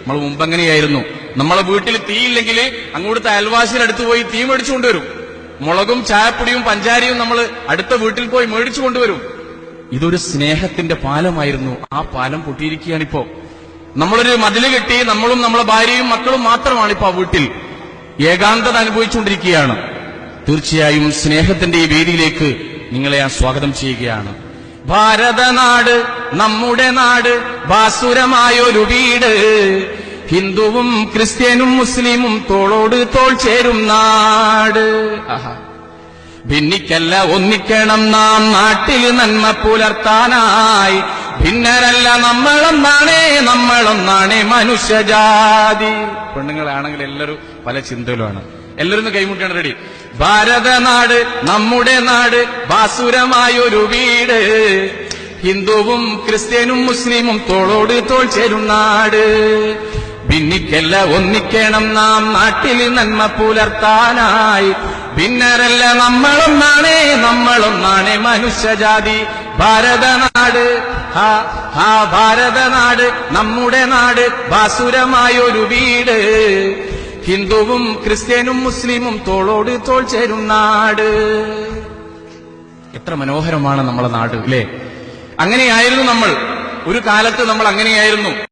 നമ്മൾ മുമ്പ് എങ്ങനെയായിരുന്നു? നമ്മളെ വീട്ടിൽ തീയില്ലെങ്കിൽ അങ്ങോട്ട് അയൽവാസിയുടെ അടുത്ത് പോയി തീ മേടിച്ചു കൊണ്ടുവരും. മുളകും ചായപ്പൊടിയും പഞ്ചാരിയും നമ്മൾ അടുത്ത വീട്ടിൽ പോയി മേടിച്ചു കൊണ്ടുവരും. ഇതൊരു സ്നേഹത്തിന്റെ പാലമായിരുന്നു. ആ പാലം പൊട്ടിയിരിക്കുകയാണിപ്പോ. നമ്മളൊരു മതില് കെട്ടി നമ്മളും നമ്മളെ ഭാര്യയും മക്കളും മാത്രമാണിപ്പോ ആ വീട്ടിൽ. ഏകാന്തത അനുഭവിച്ചുകൊണ്ടിരിക്കുകയാണ്. തീർച്ചയായും സ്നേഹത്തിന്റെ ഈ വേദിയിലേക്ക് നിങ്ങളെ ഞാൻ സ്വാഗതം ചെയ്യുകയാണ്. ഭാരതനാട് നമ്മുടെ നാട്, ഭാസുരമായൊരു വീട്, ഹിന്ദുവും ക്രിസ്ത്യനും മുസ്ലിമും തോളോട് തോൾ ചേരും നാട്. ഭിന്നിക്കല്ല ഒന്നിക്കണം നാം നാട്ടിൽ നന്മ പുലർത്താനായി, ഭിന്നരല്ല നമ്മളൊന്നാണേ മനുഷ്യജാതി. പെണ്ണുങ്ങളാണെങ്കിൽ എല്ലാവരും പല ചിന്തയിലുമാണ്. എല്ലാവരും കൈമുട്ടിയാണ് റെഡി. ഭാരതനാട് നമ്മുടെ നാട്, ഭാസുരമായൊരു വീട്, ഹിന്ദുവും ക്രിസ്ത്യനും മുസ്ലിമും തോളോട് തോൾ ചേരും നാട്. ഭിന്നിക്കല്ല ഒന്നിക്കണം നാം നാട്ടിൽ നന്മ പുലർത്താനായി, ഭിന്നരല്ല നമ്മളൊന്നാണേ മനുഷ്യജാതി. ഭാരതനാട് ഭാരതനാട് നമ്മുടെ നാട്, ഭാസുരമായൊരു വീട്, ഹിന്ദുവും ക്രിസ്ത്യനും മുസ്ലിമും തോളോട് തോൾ ചേരും നാട്. എത്ര മനോഹരമാണ് നമ്മളെ നാട്, അല്ലേ? അങ്ങനെയായിരുന്നു നമ്മൾ. ഒരു കാലത്ത് നമ്മൾ അങ്ങനെയായിരുന്നു.